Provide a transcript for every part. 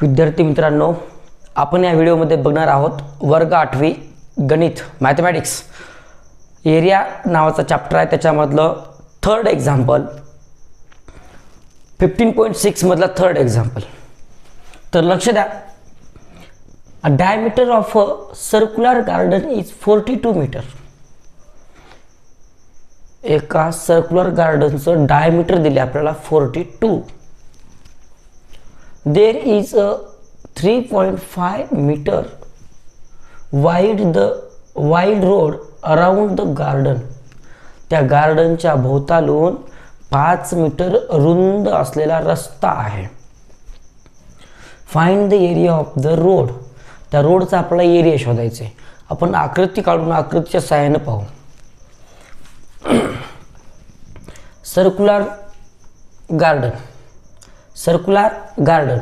विद्यार्थी मित्रांनो, आपण या व्हिडिओमध्ये बघणार आहोत वर्ग 8वी गणित मॅथमॅटिक्स एरिया नावाचा चॅप्टर आहे, त्याच्यामधलं थर्ड एक्झाम्पल 15.6 मधला थर्ड एक्झाम्पल. तर लक्ष द्या. A diameter of a circular garden is 42 metre. एका सर्क्युलर गार्डनचं डायमीटर दिले आपल्याला 42. There is a 3.5 meter wide road around the garden. त्या गार्डनच्या भोवतालून 5 मीटर रुंद असलेला रस्ता आहे. Find the area of the road. त्या रोडचा आपल्याला एरिया शोधायचा आहे. आपण आकृती काढून आकृतीच्या सहाय्याने पाहू. सर्क्युलर गार्डन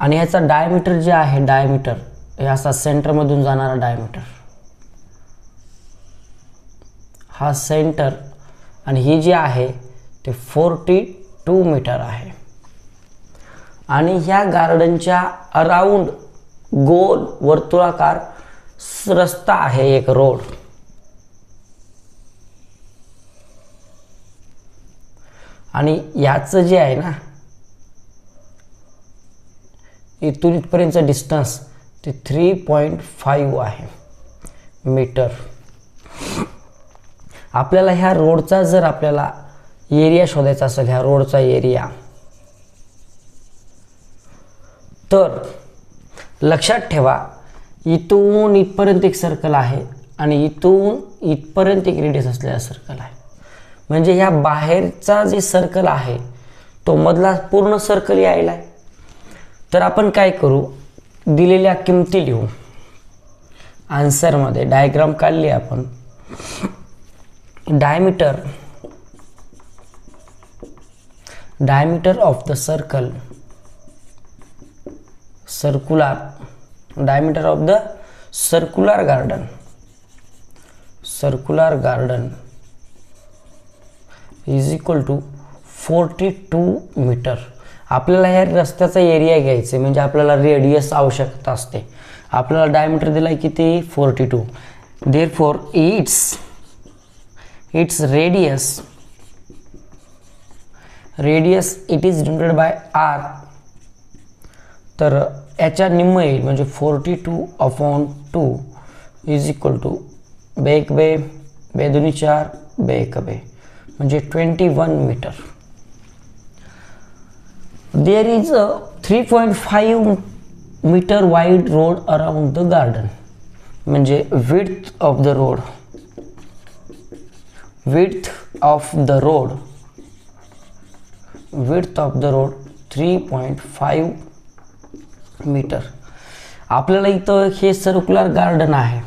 आणि याचा डायमीटर जे आहे, डायमीटर हे असा सेंटरमधून जाणारा डायमीटर, हा सेंटर, आणि ही जी आहे ते 42 मीटर आहे. आणि ह्या गार्डनच्या अराउंड गोल वर्तुळाकार रस्ता आहे, एक रोड. आणि याचं जे आहे ना, इथून इथपर्यंतचं डिस्टन्स ते 3.5 आहे मीटर. आपल्याला ह्या रोडचा जर आपल्याला एरिया शोधायचा असेल, ह्या रोडचा एरिया, तर लक्षात ठेवा, इथून इथपर्यंत एक सर्कल आहे आणि इथून इथपर्यंत एक रेडियस असलेला सर्कल आहे. म्हणजे ह्या बाहेरचा जे सर्कल आहे तो मधला पूर्ण सर्कल यायला आहे. तर आपण काय करू, दिलेल्या किमती लिहू. आन्सरमध्ये डायग्राम काढली आपण. Diameter of the circle, diameter of the circular garden is equal to 42 metre. आपल्याला ह्या रस्त्याचा एरिया घ्यायचा, म्हणजे आपल्याला रेडियस आवश्यकता असते. आपल्याला डायमीटर दिलाय किती, 42. Therefore its radius it is denoted by R. तर याच्या निम्म येईल, म्हणजे 42/2 इज इक्वल टू बे एक बे, बे दोन्ही 4, बे एक बे, म्हणजे 21 metre. There is a 3.5 meter wide road around the garden. म्हणजे width of the road 3.5 metre. आपल्याला इथं हे सर्क्युलर गार्डन आहे,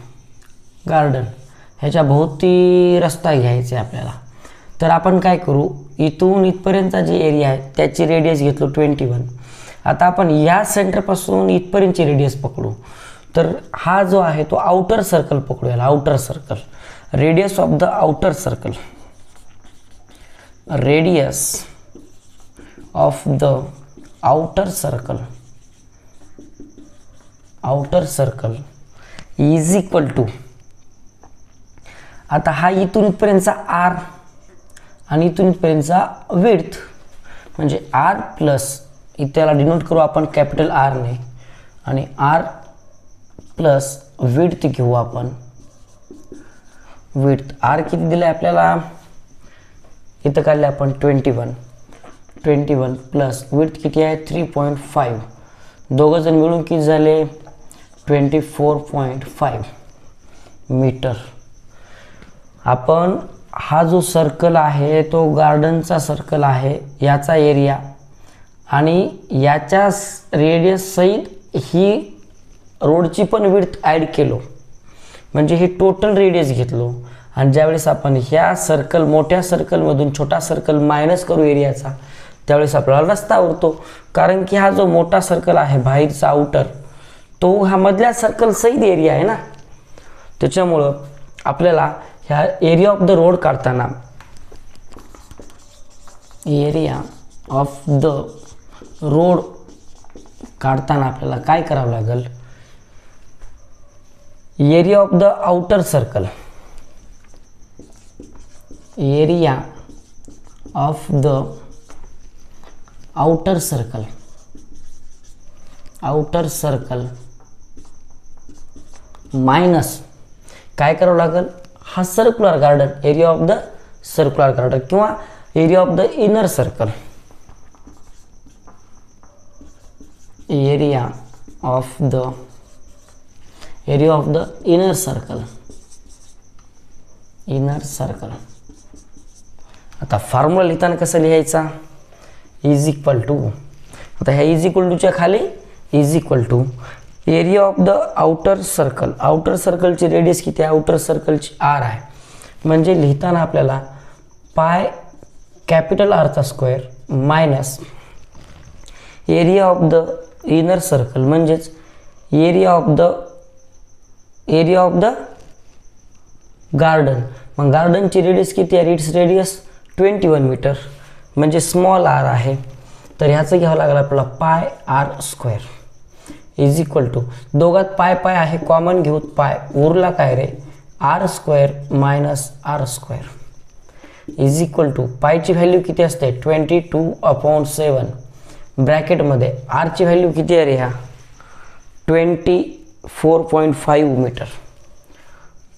ह्याच्या भोवती रस्ता घ्यायचा आहे आपल्याला. तर आपण काय करू, इथून इथपर्यंतचा जे एरिया आहे त्याची रेडियस घेतलो 21. आता आपण या सेंटरपासून इथपर्यंतची रेडियस पकडू. तर हा जो आहे तो आउटर सर्कल पकडू. याला outer circle, radius of the outer circle, is equal to, आता हा इथून इथपर्यंतचा आर आणि इथून इथपर्यंतचा विड्थ, म्हणजे आर प्लस, इथे त्याला डिनोट करू आपण कॅपिटल आरने, आणि आर प्लस विड्थ घेऊ आपण. विड्थ आर किती दिलं आहे आपल्याला, इथं काढले आपण 21 प्लस विड्थ किती आहे 3.5. दोघं जण मिळून किती झाले 24.5 मीटर. आपण हा जो सर्कल आहे तो गार्डनचा सर्कल आहे, याचा एरिया आणि याच्या रेडियस सहित ही रोडची पण विड्थ ॲड केलो, म्हणजे ही टोटल रेडियस घेतलो. आणि ज्यावेळेस आपण ह्या सर्कल, मोठ्या सर्कलमधून छोटा सर्कल मायनस करू एरियाचा, त्यावेळेस आपल्याला रस्ता उरतो. कारण की हा जो मोठा सर्कल आहे बाहेरचा आउटर, तो हा मधल्या सर्कल सहित एरिया आहे ना. त्याच्यामुळं आपल्याला ह्या एरिया ऑफ द रोड काढताना, एरिया ऑफ द रोड काढताना आपल्याला काय करावं लागेल, area of the outer circle, area of the outer circle, outer circle minus काय करावं लागेल, हा circular garden, area of the circular garden किंवा area of the inner circle, area of the inner circle, inner circle. आता formula लिहिताना कसं लिहायचा, is equal to, आता ह्या इज इक्वल टूच्या खाली is equal to area of the outer circle, outer सर्कलची रेडियस किती आहे, आउटर सर्कलची आर आहे, म्हणजे लिहिताना आपल्याला पाय कॅपिटल आरचा square minus area of the inner circle म्हणजेच एरिया ऑफ द गार्डन. मग गार्डनची रेडियस किती आहे, इट्स रेडियस 21 मीटर म्हणजे स्मॉल आर आहे, तर ह्याचं घ्यावं लागलं आपल्याला pi R square is equal to, दोघात पाय पाय आहे कॉमन घेऊत पाय, उरला काय रे R square minus R square is equal to, पायची व्हॅल्यू किती असते 22/7 ब्रॅकेटमध्ये, आरची व्हॅल्यू किती आहे रे ह्या 24.5 मीटर,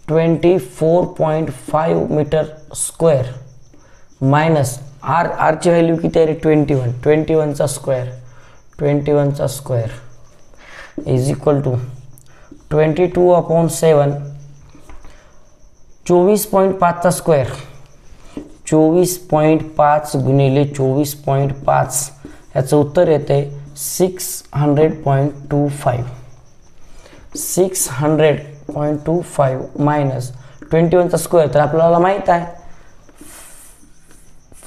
24.5 मीटर स्क्वेअर मायनस आरची व्हॅल्यू किती आहे रे 21चा स्क्वेअर इज इक्वल टू 22/7 24.5चा स्क्वेअर, 24.5 गुणिले 24.5 याचं उत्तर येते 600.25, 600.25 मायनस 21चा स्क्वेअर, तर आपल्याला माहीत आहे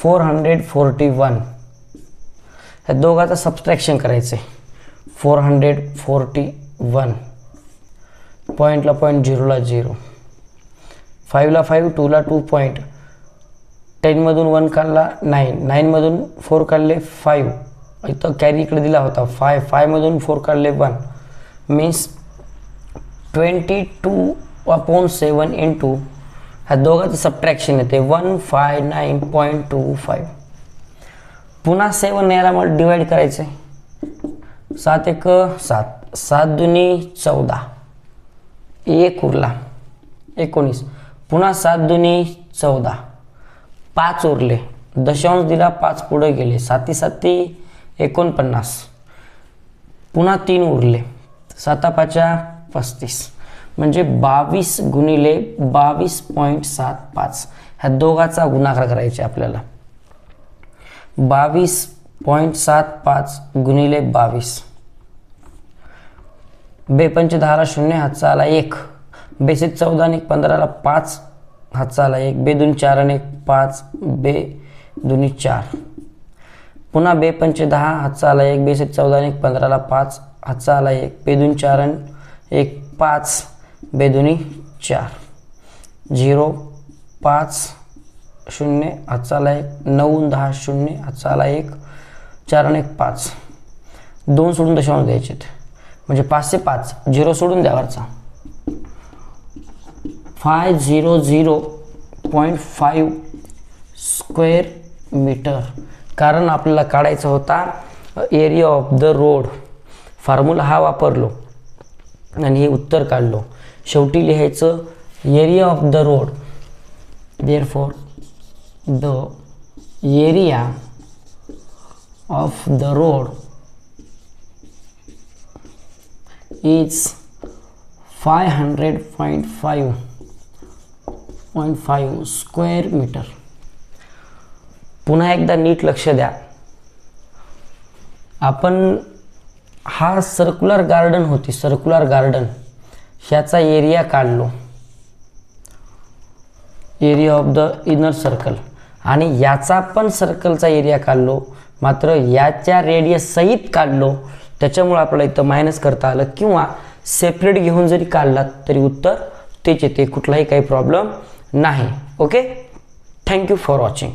441, ह्या दोघांचं सबट्रॅक्शन करायचं आहे, 441 पॉईंटला पॉईंट, झिरोला 0, 5ला 5, 2ला 2 पॉईंट, 10मधून 1 काढला 9, 9मधून 4 काढले 5, इथं कॅरी इकडे दिला होता 5, 5मधून 4 काढले 1 मीन्स 22/7 इंटू ह्या दोघांचं सबट्रॅक्शन येते 159.25, पुन्हा 7 याला मला डिवाइड करायचं आहे, 7 1 7, 7 दुनी 14, 1 उरला 19, पुन्हा 7 दुनी 14, 5 उरले, दशांश दिला 5 पुढे गेले, 7 7 49, पुन्हा 3 उरले, 7 5 35 म्हणजे 22 गुणिले 22.75, ह्या दोघांचा गुणाकार करायचा आपल्याला, 22.75 गुणिले 22, बेपंच 10ला 0 हातचा आला 1, बेसिक 14 आणि 15ला 5 हातचा आला 1, बेदून 4 आणि 5, बेदुनी 4, पुन्हा बेपंच 10 हातचा आला 1, बेसिक 14 आणि 15ला 5 हातचा आला 1, बेदून 4 आणि 1 5, बेदुनी 4, 0 5 0 हातचा आला 1, 9 10 0 हातचा आला 1, 4 आणि 5, 2 सोडून दशांश द्यायचे म्हणजे 5 से 5, 0 सोडून द्यावरचा 500.5 स्क्वेअर मीटर, कारण आपल्याला काढायचा होता area of the road, formula हा वापरलो आणि हे उत्तर काढलो, शेवटी लिहायचं area of the road, therefore the area of the road is 500.5 square metre. पुन्हा एकदा नीट लक्ष द्या, आपण हा सर्क्युलर गार्डन होती, सर्क्युलर गार्डन ह्याचा एरिया काढलो, area of the inner circle, आणि याचा पण सर्कलचा एरिया काढलो, मात्र याच्या रेडियस सहित काढलो, त्याच्यामुळे आपल्याला इथं मायनस करता आलं, किंवा सेपरेट घेऊन जरी काढलात तरी उत्तर तेच येते, कुठलाही काही प्रॉब्लेम नाही. Okay, thank you for watching.